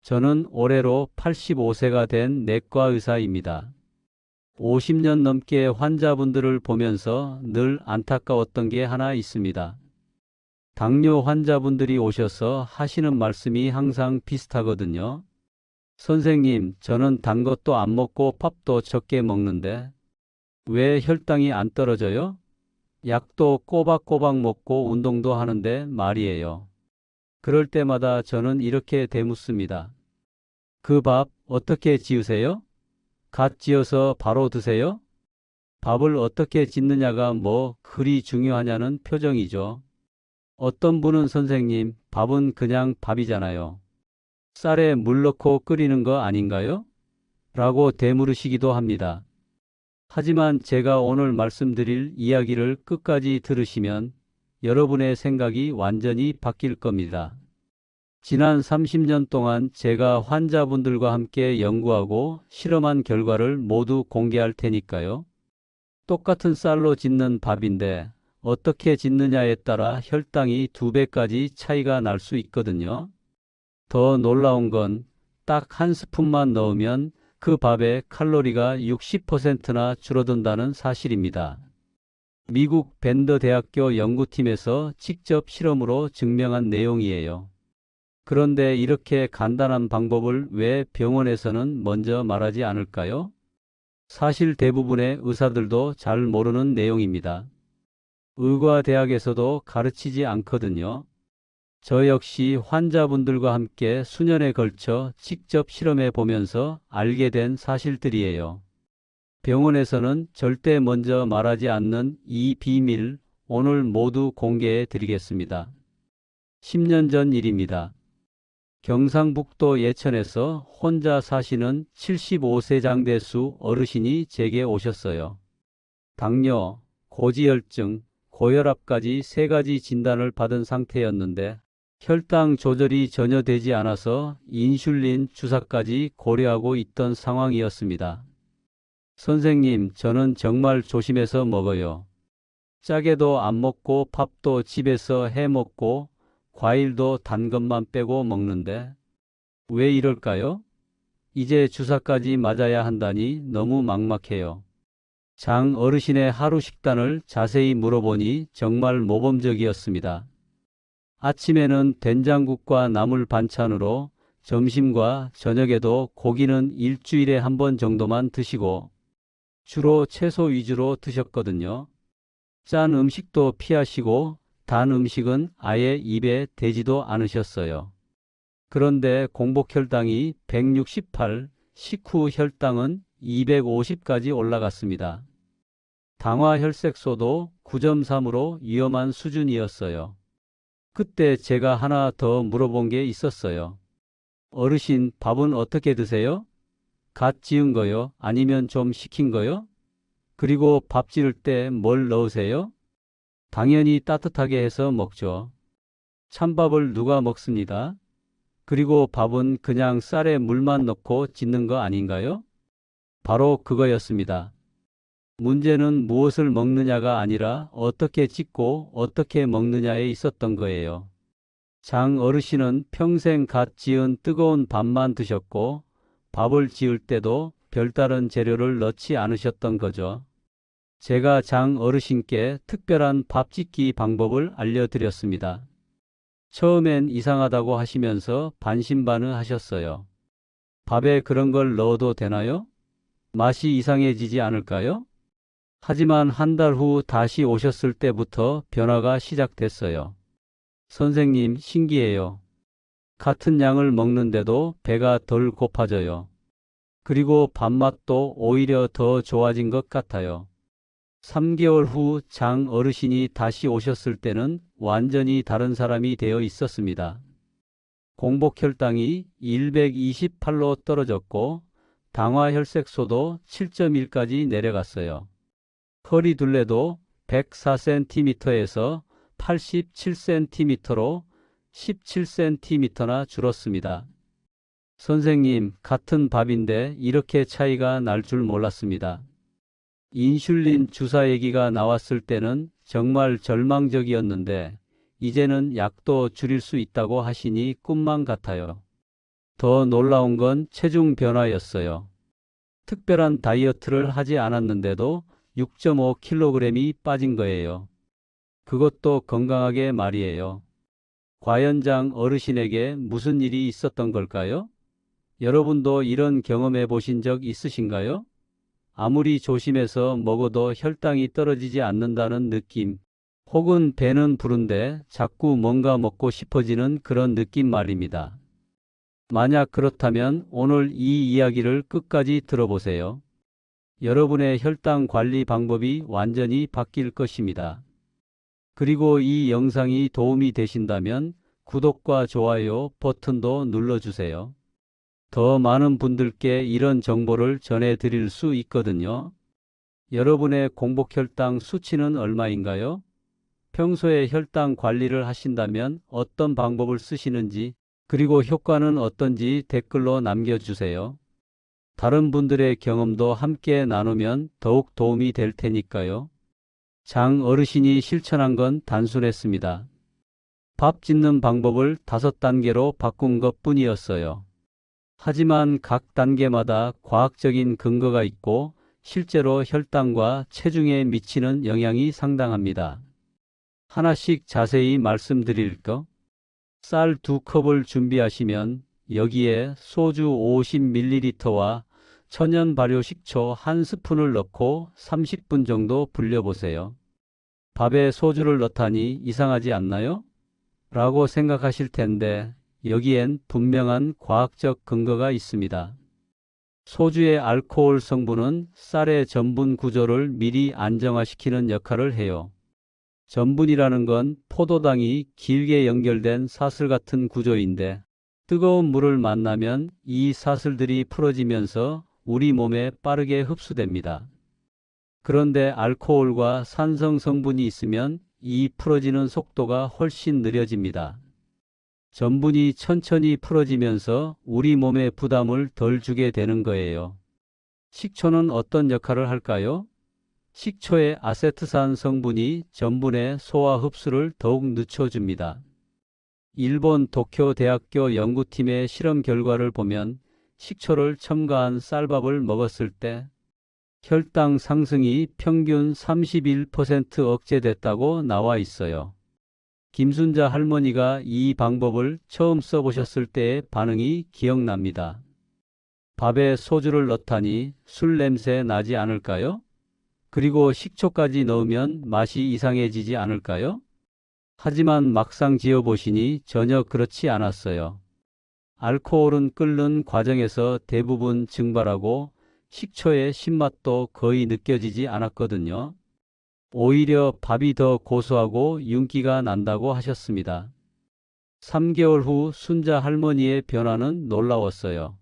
저는 올해로 85세가 된 내과 의사입니다. 50년 넘게 환자분들을 보면서 늘 안타까웠던 게 하나 있습니다. 당뇨 환자분들이 오셔서 하시는 말씀이 항상 비슷하거든요. 선생님, 저는 단 것도 안 먹고 밥도 적게 먹는데 왜 혈당이 안 떨어져요? 약도 꼬박꼬박 먹고 운동도 하는데 말이에요. 그럴 때마다 저는 이렇게 되묻습니다. 그 밥 어떻게 지으세요? 갓 지어서 바로 드세요? 밥을 어떻게 짓느냐가 뭐 그리 중요하냐는 표정이죠. 어떤 분은 선생님, 밥은 그냥 밥이잖아요. 쌀에 물 넣고 끓이는 거 아닌가요? 라고 되물으시기도 합니다. 하지만 제가 오늘 말씀드릴 이야기를 끝까지 들으시면 여러분의 생각이 완전히 바뀔 겁니다. 지난 30년 동안 제가 환자분들과 함께 연구하고 실험한 결과를 모두 공개할 테니까요. 똑같은 쌀로 짓는 밥인데 어떻게 짓느냐에 따라 혈당이 2배까지 차이가 날 수 있거든요. 더 놀라운 건 딱 한 스푼만 넣으면 그 밥의 칼로리가 60%나 줄어든다는 사실입니다. 미국 밴더 대학교 연구팀에서 직접 실험으로 증명한 내용이에요. 그런데 이렇게 간단한 방법을 왜 병원에서는 먼저 말하지 않을까요? 사실 대부분의 의사들도 잘 모르는 내용입니다. 의과대학에서도 가르치지 않거든요. 저 역시 환자분들과 함께 수년에 걸쳐 직접 실험해 보면서 알게 된 사실들이에요. 병원에서는 절대 먼저 말하지 않는 이 비밀 오늘 모두 공개해 드리겠습니다. 10년 전 일입니다. 경상북도 예천에서 혼자 사시는 75세 장대수 어르신이 제게 오셨어요. 당뇨, 고지혈증, 고혈압까지 3가지 진단을 받은 상태였는데 혈당 조절이 전혀 되지 않아서 인슐린 주사까지 고려하고 있던 상황이었습니다. 선생님, 저는 정말 조심해서 먹어요. 짜게도 안 먹고 밥도 집에서 해 먹고 과일도 단 것만 빼고 먹는데 왜 이럴까요? 이제 주사까지 맞아야 한다니 너무 막막해요. 장 어르신의 하루 식단을 자세히 물어보니 정말 모범적이었습니다. 아침에는 된장국과 나물 반찬으로 점심과 저녁에도 고기는 일주일에 1번 정도만 드시고 주로 채소 위주로 드셨거든요. 짠 음식도 피하시고 단 음식은 아예 입에 대지도 않으셨어요. 그런데 공복 혈당이 168, 식후 혈당은 250까지 올라갔습니다. 당화 혈색소도 9.3으로 위험한 수준이었어요. 그때 제가 하나 더 물어본 게 있었어요. 어르신, 밥은 어떻게 드세요? 갓 지은 거요? 아니면 좀 식힌 거요? 그리고 밥 지을 때 뭘 넣으세요? 당연히 따뜻하게 해서 먹죠. 찬밥을 누가 먹습니다? 그리고 밥은 그냥 쌀에 물만 넣고 짓는 거 아닌가요? 바로 그거였습니다. 문제는 무엇을 먹느냐가 아니라 어떻게 짓고 어떻게 먹느냐에 있었던 거예요. 장 어르신은 평생 갓 지은 뜨거운 밥만 드셨고 밥을 지을 때도 별다른 재료를 넣지 않으셨던 거죠. 제가 장 어르신께 특별한 밥 짓기 방법을 알려드렸습니다. 처음엔 이상하다고 하시면서 반신반의하셨어요. 밥에 그런 걸 넣어도 되나요? 맛이 이상해지지 않을까요? 하지만 한 달 후 다시 오셨을 때부터 변화가 시작됐어요. 선생님, 신기해요. 같은 양을 먹는데도 배가 덜 고파져요. 그리고 밥맛도 오히려 더 좋아진 것 같아요. 3개월 후 장 어르신이 다시 오셨을 때는 완전히 다른 사람이 되어 있었습니다. 공복 혈당이 128로 떨어졌고 당화 혈색소도 7.1까지 내려갔어요. 허리 둘레도 104cm에서 87cm로 17cm나 줄었습니다. 선생님, 같은 밥인데 이렇게 차이가 날 줄 몰랐습니다. 인슐린 주사 얘기가 나왔을 때는 정말 절망적이었는데 이제는 약도 줄일 수 있다고 하시니 꿈만 같아요. 더 놀라운 건 체중 변화였어요. 특별한 다이어트를 하지 않았는데도 6.5kg이 빠진 거예요. 그것도 건강하게 말이에요. 과연장 어르신에게 무슨 일이 있었던 걸까요? 여러분도 이런 경험해 보신 적 있으신가요? 아무리 조심해서 먹어도 혈당이 떨어지지 않는다는 느낌, 혹은 배는 부른데 자꾸 뭔가 먹고 싶어지는 그런 느낌 말입니다. 만약 그렇다면 오늘 이 이야기를 끝까지 들어보세요. 여러분의 혈당 관리 방법이 완전히 바뀔 것입니다. 그리고 이 영상이 도움이 되신다면 구독과 좋아요 버튼도 눌러주세요. 더 많은 분들께 이런 정보를 전해드릴 수 있거든요. 여러분의 공복 혈당 수치는 얼마인가요? 평소에 혈당 관리를 하신다면 어떤 방법을 쓰시는지, 그리고 효과는 어떤지 댓글로 남겨주세요. 다른 분들의 경험도 함께 나누면 더욱 도움이 될 테니까요. 장 어르신이 실천한 건 단순했습니다. 밥 짓는 방법을 5단계로 바꾼 것 뿐이었어요. 하지만 각 단계마다 과학적인 근거가 있고 실제로 혈당과 체중에 미치는 영향이 상당합니다. 하나씩 자세히 말씀드릴까? 쌀 2컵을 준비하시면 여기에 소주 50ml와 천연 발효 식초 1스푼을 넣고 30분 정도 불려보세요. 밥에 소주를 넣다니 이상하지 않나요? 라고 생각하실 텐데 여기엔 분명한 과학적 근거가 있습니다. 소주의 알코올 성분은 쌀의 전분 구조를 미리 안정화시키는 역할을 해요. 전분이라는 건 포도당이 길게 연결된 사슬 같은 구조인데 뜨거운 물을 만나면 이 사슬들이 풀어지면서 우리 몸에 빠르게 흡수됩니다. 그런데 알코올과 산성 성분이 있으면 이 풀어지는 속도가 훨씬 느려집니다. 전분이 천천히 풀어지면서 우리 몸에 부담을 덜 주게 되는 거예요. 식초는 어떤 역할을 할까요? 식초의 아세트산 성분이 전분의 소화 흡수를 더욱 늦춰줍니다. 일본 도쿄대학교 연구팀의 실험 결과를 보면 식초를 첨가한 쌀밥을 먹었을 때 혈당 상승이 평균 31% 억제됐다고 나와 있어요. 김순자 할머니가 이 방법을 처음 써보셨을 때의 반응이 기억납니다. 밥에 소주를 넣다니 술 냄새 나지 않을까요? 그리고 식초까지 넣으면 맛이 이상해지지 않을까요? 하지만 막상 지어보시니 전혀 그렇지 않았어요. 알코올은 끓는 과정에서 대부분 증발하고 식초의 신맛도 거의 느껴지지 않았거든요. 오히려 밥이 더 고소하고 윤기가 난다고 하셨습니다. 3개월 후 순자 할머니의 변화는 놀라웠어요.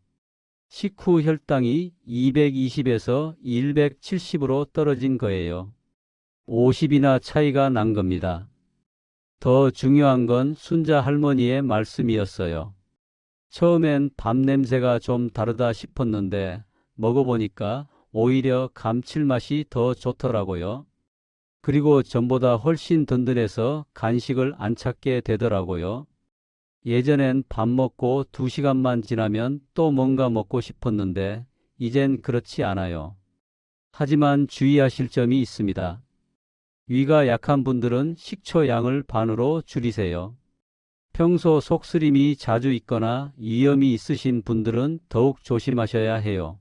식후 혈당이 220에서 170으로 떨어진 거예요. 50이나 차이가 난 겁니다. 더 중요한 건 순자 할머니의 말씀이었어요. 처음엔 밥 냄새가 좀 다르다 싶었는데 먹어보니까 오히려 감칠맛이 더 좋더라고요. 그리고 전보다 훨씬 든든해서 간식을 안 찾게 되더라고요. 예전엔 밥 먹고 2시간만 지나면 또 뭔가 먹고 싶었는데 이젠 그렇지 않아요. 하지만 주의하실 점이 있습니다. 위가 약한 분들은 식초 양을 반으로 줄이세요. 평소 속쓰림이 자주 있거나 위염이 있으신 분들은 더욱 조심하셔야 해요.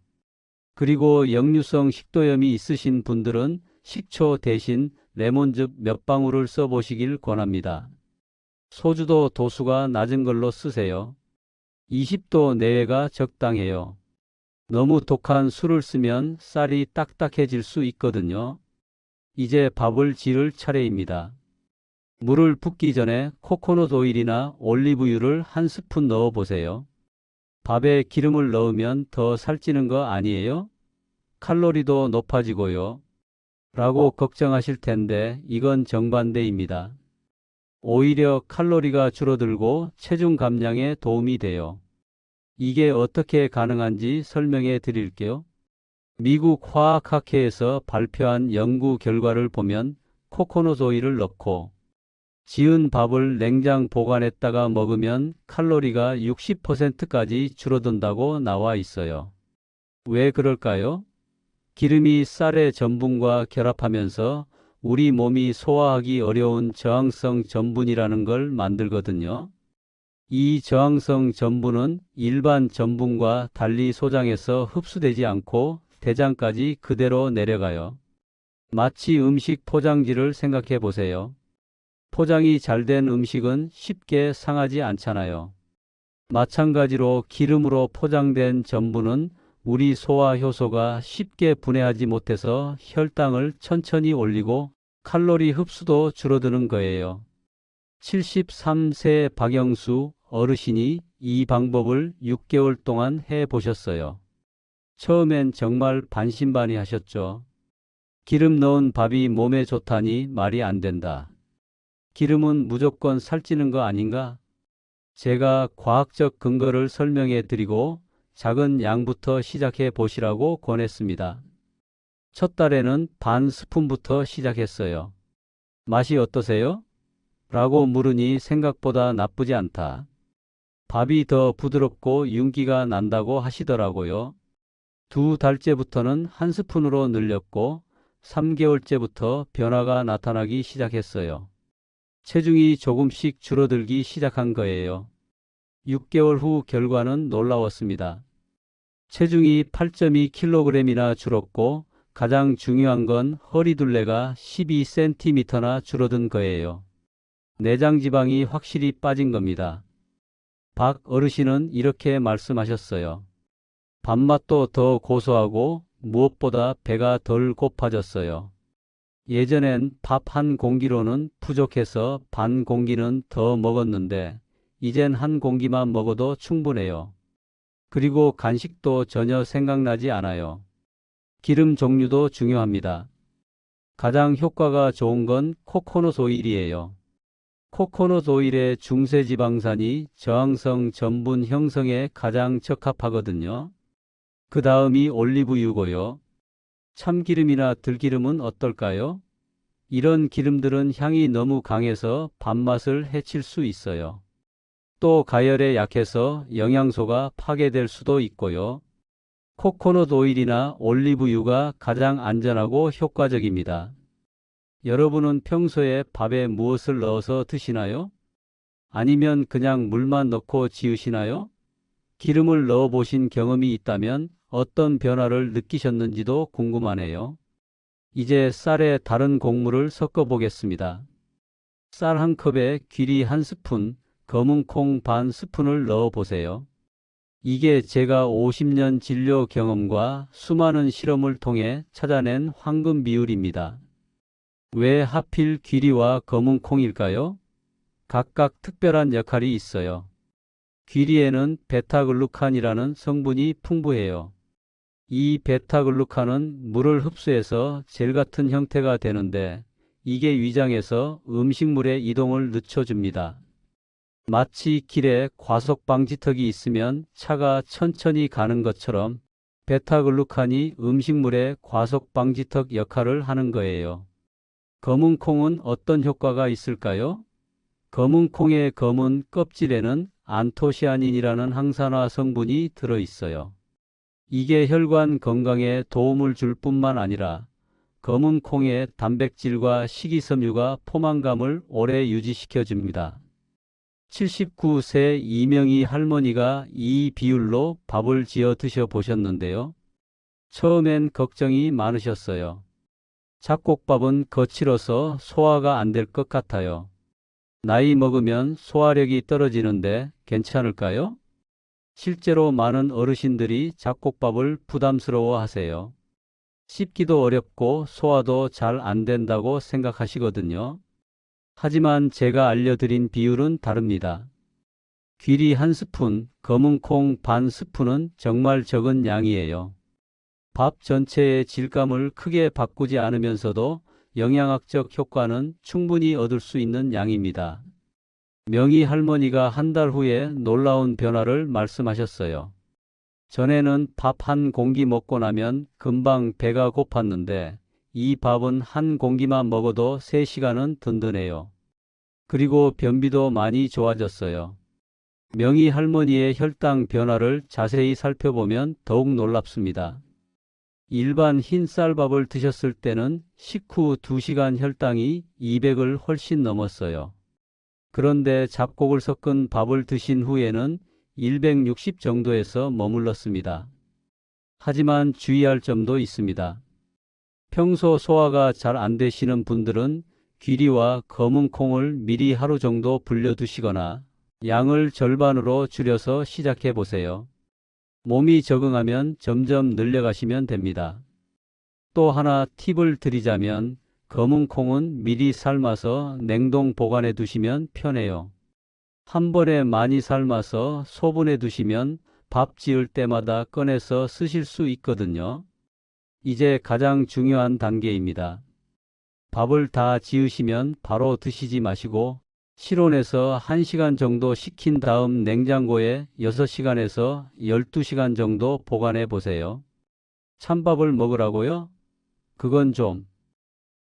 그리고 역류성 식도염이 있으신 분들은 식초 대신 레몬즙 몇 방울을 써보시길 권합니다. 소주도 도수가 낮은 걸로 쓰세요. 20도 내외가 적당해요. 너무 독한 술을 쓰면 쌀이 딱딱해질 수 있거든요. 이제 밥을 지을 차례입니다. 물을 붓기 전에 코코넛 오일이나 올리브유를 1스푼 넣어 보세요. 밥에 기름을 넣으면 더 살찌는 거 아니에요? 칼로리도 높아지고요. 라고 걱정하실 텐데 이건 정반대입니다. 오히려 칼로리가 줄어들고 체중 감량에 도움이 돼요. 이게 어떻게 가능한지 설명해 드릴게요. 미국 화학학회에서 발표한 연구 결과를 보면 코코넛 오일을 넣고 지은 밥을 냉장 보관했다가 먹으면 칼로리가 60%까지 줄어든다고 나와 있어요. 왜 그럴까요? 기름이 쌀의 전분과 결합하면서 우리 몸이 소화하기 어려운 저항성 전분이라는 걸 만들거든요. 이 저항성 전분은 일반 전분과 달리 소장해서 흡수되지 않고 대장까지 그대로 내려가요. 마치 음식 포장지를 생각해 보세요. 포장이 잘 된 음식은 쉽게 상하지 않잖아요. 마찬가지로 기름으로 포장된 전분은 우리 소화 효소가 쉽게 분해하지 못해서 혈당을 천천히 올리고 칼로리 흡수도 줄어드는 거예요. 73세 박영수 어르신이 이 방법을 6개월 동안 해 보셨어요. 처음엔 정말 반신반의하셨죠. 기름 넣은 밥이 몸에 좋다니 말이 안 된다. 기름은 무조건 살찌는 거 아닌가? 제가 과학적 근거를 설명해 드리고 작은 양부터 시작해 보시라고 권했습니다. 첫 달에는 반 스푼부터 시작했어요. 맛이 어떠세요? 라고 물으니 생각보다 나쁘지 않다. 밥이 더 부드럽고 윤기가 난다고 하시더라고요. 2달째부터는 한 스푼으로 늘렸고 3개월째부터 변화가 나타나기 시작했어요. 체중이 조금씩 줄어들기 시작한 거예요. 6개월 후 결과는 놀라웠습니다. 체중이 8.2kg이나 줄었고 가장 중요한 건 허리둘레가 12cm나 줄어든 거예요. 내장 지방이 확실히 빠진 겁니다. 박 어르신은 이렇게 말씀하셨어요. 밥맛도 더 고소하고 무엇보다 배가 덜 고파졌어요. 예전엔 밥 한 공기로는 부족해서 반 공기는 더 먹었는데 이젠 한 공기만 먹어도 충분해요. 그리고 간식도 전혀 생각나지 않아요. 기름 종류도 중요합니다. 가장 효과가 좋은 건 코코넛 오일이에요. 코코넛 오일의 중세지방산이 저항성 전분 형성에 가장 적합하거든요. 그 다음이 올리브유고요. 참기름이나 들기름은 어떨까요? 이런 기름들은 향이 너무 강해서 밥맛을 해칠 수 있어요. 또 가열에 약해서 영양소가 파괴될 수도 있고요. 코코넛 오일이나 올리브유가 가장 안전하고 효과적입니다. 여러분은 평소에 밥에 무엇을 넣어서 드시나요? 아니면 그냥 물만 넣고 지으시나요? 기름을 넣어 보신 경험이 있다면 어떤 변화를 느끼셨는지도 궁금하네요. 이제 쌀에 다른 곡물을 섞어 보겠습니다. 쌀 한 컵에 귀리 한 스푼, 검은 콩 반 스푼을 넣어 보세요. 이게 제가 50년 진료 경험과 수많은 실험을 통해 찾아낸 황금 비율입니다. 왜 하필 귀리와 검은 콩일까요? 각각 특별한 역할이 있어요. 귀리에는 베타글루칸이라는 성분이 풍부해요. 이 베타글루칸은 물을 흡수해서 젤 같은 형태가 되는데 이게 위장에서 음식물의 이동을 늦춰줍니다. 마치 길에 과속 방지턱이 있으면 차가 천천히 가는 것처럼 베타글루칸이 음식물의 과속 방지턱 역할을 하는 거예요. 검은 콩은 어떤 효과가 있을까요? 검은 콩의 검은 껍질에는 안토시아닌이라는 항산화 성분이 들어있어요. 이게 혈관 건강에 도움을 줄 뿐만 아니라 검은 콩의 단백질과 식이섬유가 포만감을 오래 유지시켜 줍니다. 79세 이명희 할머니가 이 비율로 밥을 지어 드셔 보셨는데요. 처음엔 걱정이 많으셨어요. 잡곡밥은 거칠어서 소화가 안 될 것 같아요. 나이 먹으면 소화력이 떨어지는데 괜찮을까요? 실제로 많은 어르신들이 잡곡밥을 부담스러워 하세요. 씹기도 어렵고 소화도 잘 안 된다고 생각하시거든요. 하지만 제가 알려드린 비율은 다릅니다. 귀리 한 스푼, 검은 콩 반 스푼은 정말 적은 양이에요. 밥 전체의 질감을 크게 바꾸지 않으면서도 영양학적 효과는 충분히 얻을 수 있는 양입니다. 명희 할머니가 한 달 후에 놀라운 변화를 말씀하셨어요. 전에는 밥 한 공기 먹고 나면 금방 배가 고팠는데 이 밥은 한 공기만 먹어도 3시간은 든든해요. 그리고 변비도 많이 좋아졌어요. 명희 할머니의 혈당 변화를 자세히 살펴보면 더욱 놀랍습니다. 일반 흰 쌀밥을 드셨을 때는 식후 2시간 혈당이 200을 훨씬 넘었어요. 그런데 잡곡을 섞은 밥을 드신 후에는 160 정도에서 머물렀습니다. 하지만 주의할 점도 있습니다. 평소 소화가 잘 안 되시는 분들은 귀리와 검은 콩을 미리 하루 정도 불려두시거나 양을 절반으로 줄여서 시작해 보세요. 몸이 적응하면 점점 늘려가시면 됩니다. 또 하나 팁을 드리자면 검은 콩은 미리 삶아서 냉동 보관해 두시면 편해요. 한 번에 많이 삶아서 소분해 두시면 밥 지을 때마다 꺼내서 쓰실 수 있거든요. 이제 가장 중요한 단계입니다. 밥을 다 지으시면 바로 드시지 마시고 실온에서 1시간 정도 식힌 다음 냉장고에 6시간에서 12시간 정도 보관해 보세요. 찬밥을 먹으라고요? 그건 좀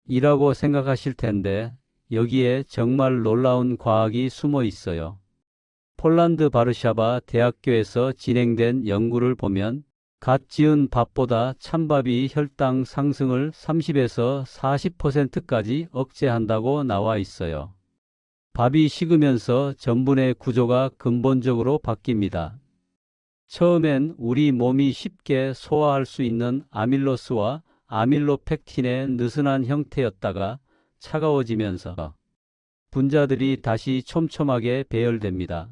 이라고 생각하실 텐데 여기에 정말 놀라운 과학이 숨어 있어요. 폴란드 바르샤바 대학교에서 진행된 연구를 보면 갓 지은 밥보다 찬밥이 혈당 상승을 30에서 40%까지 억제한다고 나와 있어요. 밥이 식으면서 전분의 구조가 근본적으로 바뀝니다. 처음엔 우리 몸이 쉽게 소화할 수 있는 아밀로스와 아밀로펙틴의 느슨한 형태였다가 차가워지면서 분자들이 다시 촘촘하게 배열됩니다.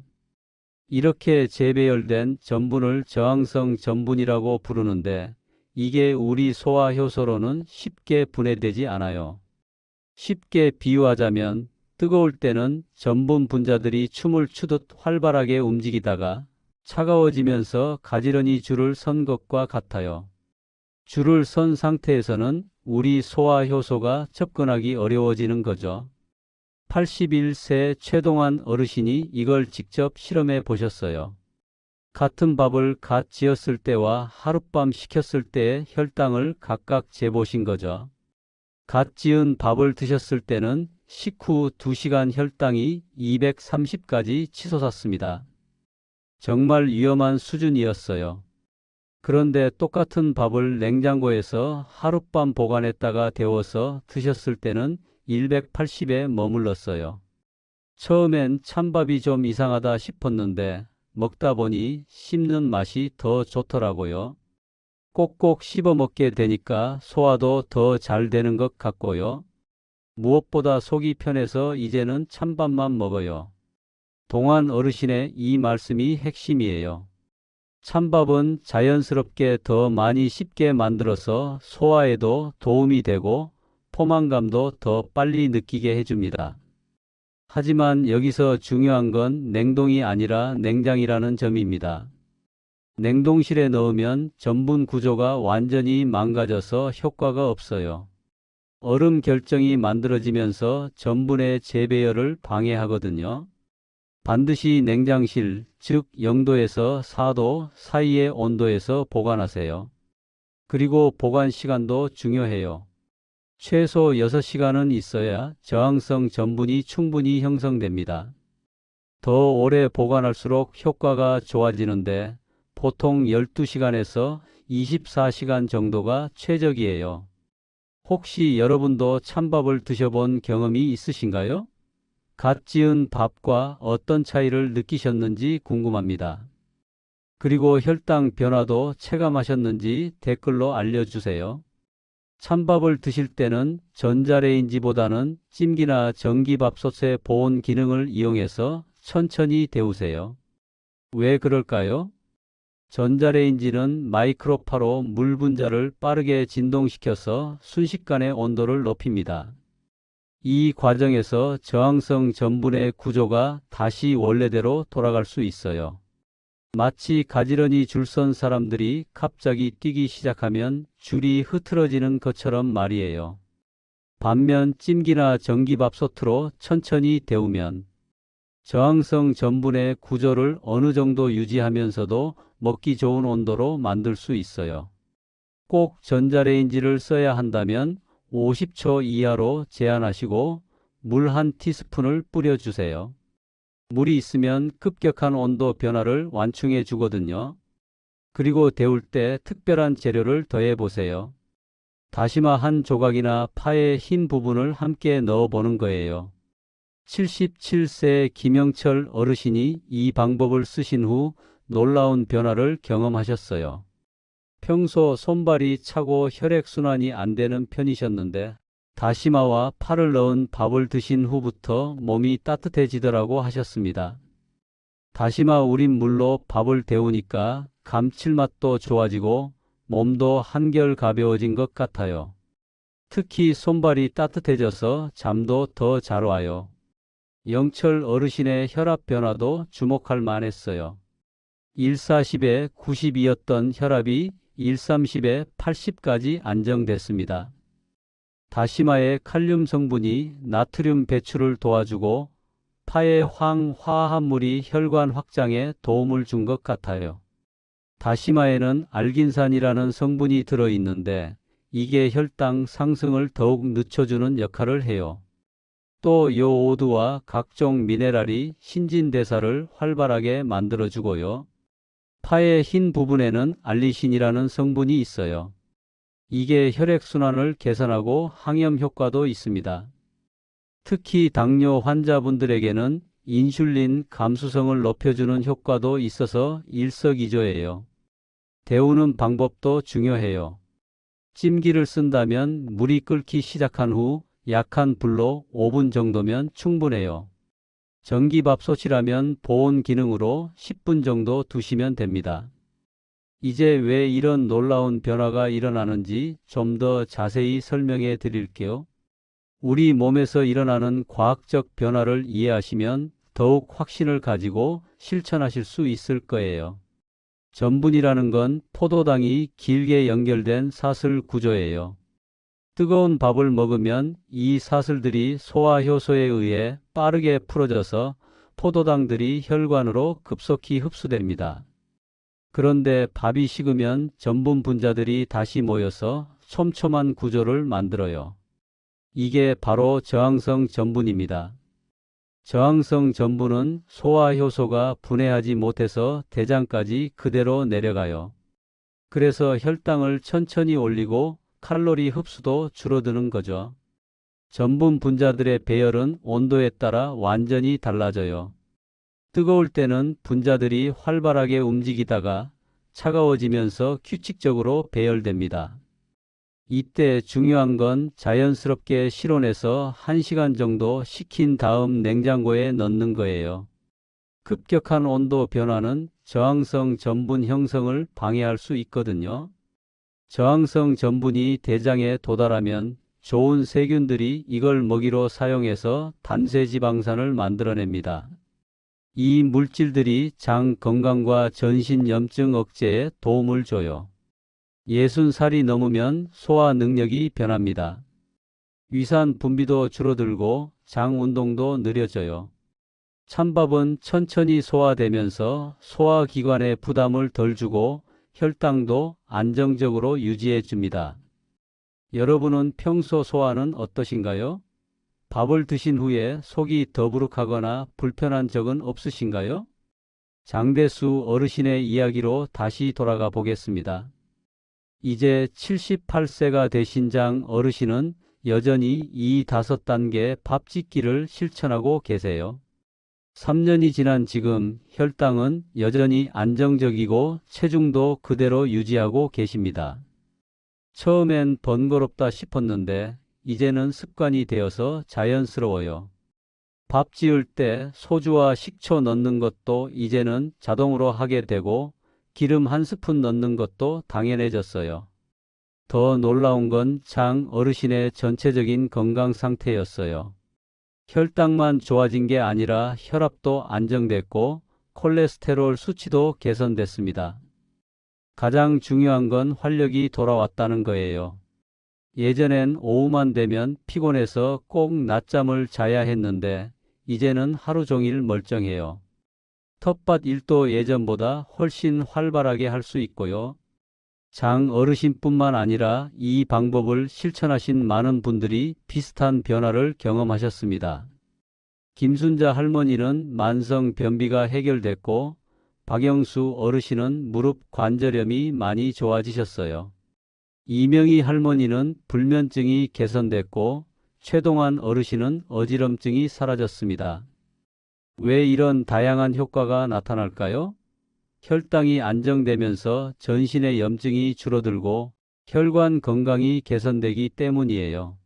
이렇게 재배열된 전분을 저항성 전분이라고 부르는데 이게 우리 소화 효소로는 쉽게 분해되지 않아요. 쉽게 비유하자면 뜨거울 때는 전분 분자들이 춤을 추듯 활발하게 움직이다가 차가워지면서 가지런히 줄을 선 것과 같아요. 줄을 선 상태에서는 우리 소화 효소가 접근하기 어려워지는 거죠. 81세 최동환 어르신이 이걸 직접 실험해 보셨어요. 같은 밥을 갓 지었을 때와 하룻밤 식혔을 때의 혈당을 각각 재보신 거죠. 갓 지은 밥을 드셨을 때는 식후 2시간 혈당이 230까지 치솟았습니다. 정말 위험한 수준이었어요. 그런데 똑같은 밥을 냉장고에서 하룻밤 보관했다가 데워서 드셨을 때는 180에 머물렀어요. 처음엔 찬밥이 좀 이상하다 싶었는데 먹다 보니 씹는 맛이 더 좋더라고요. 꼭꼭 씹어 먹게 되니까 소화도 더 잘 되는 것 같고요. 무엇보다 속이 편해서 이제는 찬밥만 먹어요. 동안 어르신의 이 말씀이 핵심이에요. 찬밥은 자연스럽게 더 많이 씹게 만들어서 소화에도 도움이 되고 포만감도 더 빨리 느끼게 해줍니다. 하지만 여기서 중요한 건 냉동이 아니라 냉장이라는 점입니다. 냉동실에 넣으면 전분 구조가 완전히 망가져서 효과가 없어요. 얼음 결정이 만들어지면서 전분의 재배열을 방해하거든요. 반드시 냉장실, 즉 0도에서 4도 사이의 온도에서 보관하세요. 그리고 보관 시간도 중요해요. 최소 6시간은 있어야 저항성 전분이 충분히 형성됩니다. 더 오래 보관할수록 효과가 좋아지는데 보통 12시간에서 24시간 정도가 최적이에요. 혹시 여러분도 찬밥을 드셔본 경험이 있으신가요? 갓 지은 밥과 어떤 차이를 느끼셨는지 궁금합니다. 그리고 혈당 변화도 체감하셨는지 댓글로 알려주세요. 찬밥을 드실 때는 전자레인지보다는 찜기나 전기밥솥의 보온 기능을 이용해서 천천히 데우세요. 왜 그럴까요? 전자레인지는 마이크로파로 물 분자를 빠르게 진동시켜서 순식간에 온도를 높입니다. 이 과정에서 저항성 전분의 구조가 다시 원래대로 돌아갈 수 있어요. 마치 가지런히 줄 선 사람들이 갑자기 뛰기 시작하면 줄이 흐트러지는 것처럼 말이에요. 반면 찜기나 전기밥솥으로 천천히 데우면 저항성 전분의 구조를 어느 정도 유지하면서도 먹기 좋은 온도로 만들 수 있어요. 꼭 전자레인지를 써야 한다면 50초 이하로 제한하시고 물 한 티스푼을 뿌려주세요. 물이 있으면 급격한 온도 변화를 완충해 주거든요. 그리고 데울 때 특별한 재료를 더해 보세요. 다시마 한 조각이나 파의 흰 부분을 함께 넣어 보는 거예요. 77세 김영철 어르신이 이 방법을 쓰신 후 놀라운 변화를 경험하셨어요. 평소 손발이 차고 혈액순환이 안 되는 편이셨는데 다시마와 파를 넣은 밥을 드신 후부터 몸이 따뜻해지더라고 하셨습니다. 다시마 우린 물로 밥을 데우니까 감칠맛도 좋아지고 몸도 한결 가벼워진 것 같아요. 특히 손발이 따뜻해져서 잠도 더 잘 와요. 영철 어르신의 혈압 변화도 주목할 만했어요. 140에 92였던 혈압이 130에 80까지 안정됐습니다. 다시마의 칼륨 성분이 나트륨 배출을 도와주고 파의 황화합물이 혈관 확장에 도움을 준 것 같아요. 다시마에는 알긴산이라는 성분이 들어있는데 이게 혈당 상승을 더욱 늦춰주는 역할을 해요. 또 요오드와 각종 미네랄이 신진대사를 활발하게 만들어주고요. 파의 흰 부분에는 알리신이라는 성분이 있어요. 이게 혈액순환을 개선하고 항염 효과도 있습니다. 특히 당뇨 환자분들에게는 인슐린 감수성을 높여주는 효과도 있어서 일석이조예요. 데우는 방법도 중요해요. 찜기를 쓴다면 물이 끓기 시작한 후 약한 불로 5분 정도면 충분해요. 전기밥솥이라면 보온 기능으로 10분 정도 두시면 됩니다. 이제 왜 이런 놀라운 변화가 일어나는지 좀 더 자세히 설명해 드릴게요. 우리 몸에서 일어나는 과학적 변화를 이해하시면 더욱 확신을 가지고 실천하실 수 있을 거예요. 전분이라는 건 포도당이 길게 연결된 사슬 구조예요. 뜨거운 밥을 먹으면 이 사슬들이 소화효소에 의해 빠르게 풀어져서 포도당들이 혈관으로 급속히 흡수됩니다. 그런데 밥이 식으면 전분 분자들이 다시 모여서 촘촘한 구조를 만들어요. 이게 바로 저항성 전분입니다. 저항성 전분은 소화효소가 분해하지 못해서 대장까지 그대로 내려가요. 그래서 혈당을 천천히 올리고 칼로리 흡수도 줄어드는 거죠. 전분 분자들의 배열은 온도에 따라 완전히 달라져요. 뜨거울 때는 분자들이 활발하게 움직이다가 차가워지면서 규칙적으로 배열됩니다. 이때 중요한 건 자연스럽게 실온에서 1시간 정도 식힌 다음 냉장고에 넣는 거예요. 급격한 온도 변화는 저항성 전분 형성을 방해할 수 있거든요. 저항성 전분이 대장에 도달하면 좋은 세균들이 이걸 먹이로 사용해서 단세지방산을 만들어냅니다. 이 물질들이 장 건강과 전신 염증 억제에 도움을 줘요. 60살이 넘으면 소화 능력이 변합니다. 위산 분비도 줄어들고 장 운동도 느려져요. 찬밥은 천천히 소화되면서 소화기관에 부담을 덜 주고 혈당도 안정적으로 유지해 줍니다. 여러분은 평소 소화는 어떠신가요? 밥을 드신 후에 속이 더부룩하거나 불편한 적은 없으신가요? 장대수 어르신의 이야기로 다시 돌아가 보겠습니다. 이제 78세가 되신 장 어르신은 여전히 이 5단계 밥 짓기를 실천하고 계세요. 3년이 지난 지금 혈당은 여전히 안정적이고 체중도 그대로 유지하고 계십니다. 처음엔 번거롭다 싶었는데 이제는 습관이 되어서 자연스러워요. 밥 지을 때 소주와 식초 넣는 것도 이제는 자동으로 하게 되고 기름 한 스푼 넣는 것도 당연해졌어요. 더 놀라운 건 장 어르신의 전체적인 건강 상태였어요. 혈당만 좋아진 게 아니라 혈압도 안정됐고 콜레스테롤 수치도 개선됐습니다. 가장 중요한 건 활력이 돌아왔다는 거예요. 예전엔 오후만 되면 피곤해서 꼭 낮잠을 자야 했는데 이제는 하루 종일 멀쩡해요. 텃밭 일도 예전보다 훨씬 활발하게 할 수 있고요. 장 어르신뿐만 아니라 이 방법을 실천하신 많은 분들이 비슷한 변화를 경험하셨습니다. 김순자 할머니는 만성 변비가 해결됐고 박영수 어르신은 무릎 관절염이 많이 좋아지셨어요. 이명희 할머니는 불면증이 개선됐고 최동환 어르신은 어지럼증이 사라졌습니다. 왜 이런 다양한 효과가 나타날까요? 혈당이 안정되면서 전신의 염증이 줄어들고 혈관 건강이 개선되기 때문이에요.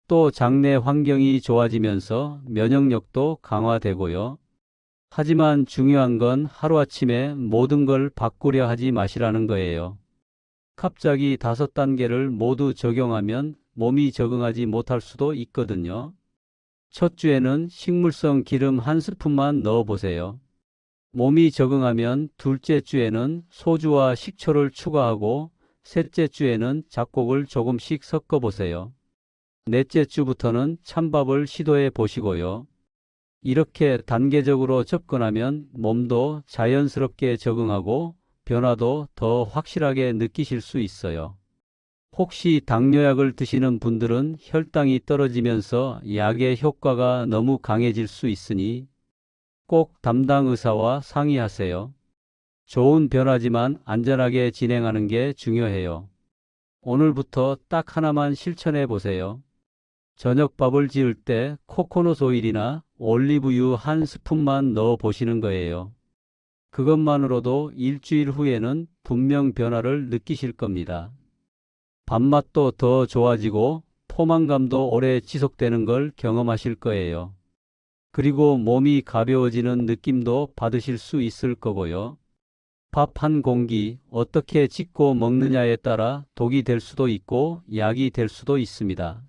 또 장내 환경이 좋아지면서 면역력도 강화되고요. 하지만 중요한 건 하루아침에 모든 걸 바꾸려 하지 마시라는 거예요. 갑자기 5단계를 모두 적용하면 몸이 적응하지 못할 수도 있거든요. 첫 주에는 식물성 기름 한 스푼만 넣어보세요. 몸이 적응하면 둘째 주에는 소주와 식초를 추가하고 셋째 주에는 잡곡을 조금씩 섞어보세요. 넷째 주부터는 찬밥을 시도해 보시고요. 이렇게 단계적으로 접근하면 몸도 자연스럽게 적응하고 변화도 더 확실하게 느끼실 수 있어요. 혹시 당뇨약을 드시는 분들은 혈당이 떨어지면서 약의 효과가 너무 강해질 수 있으니 꼭 담당 의사와 상의하세요. 좋은 변화지만 안전하게 진행하는 게 중요해요. 오늘부터 딱 하나만 실천해 보세요. 저녁밥을 지을 때 코코넛 오일이나 올리브유 한 스푼만 넣어 보시는 거예요. 그것만으로도 일주일 후에는 분명 변화를 느끼실 겁니다. 밥맛도 더 좋아지고 포만감도 오래 지속되는 걸 경험하실 거예요. 그리고 몸이 가벼워지는 느낌도 받으실 수 있을 거고요. 밥 한 공기 어떻게 짓고 먹느냐에 따라 독이 될 수도 있고 약이 될 수도 있습니다.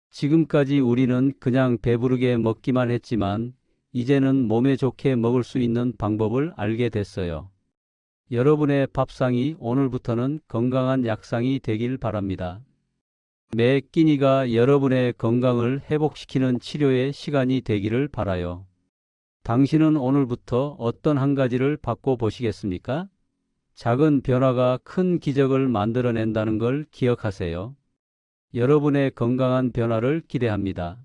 지금까지 우리는 그냥 배부르게 먹기만 했지만 이제는 몸에 좋게 먹을 수 있는 방법을 알게 됐어요. 여러분의 밥상이 오늘부터는 건강한 약상이 되길 바랍니다. 매 끼니가 여러분의 건강을 회복시키는 치료의 시간이 되기를 바라요. 당신은 오늘부터 어떤 한 가지를 바꿔보시겠습니까? 작은 변화가 큰 기적을 만들어낸다는 걸 기억하세요. 여러분의 건강한 변화를 기대합니다.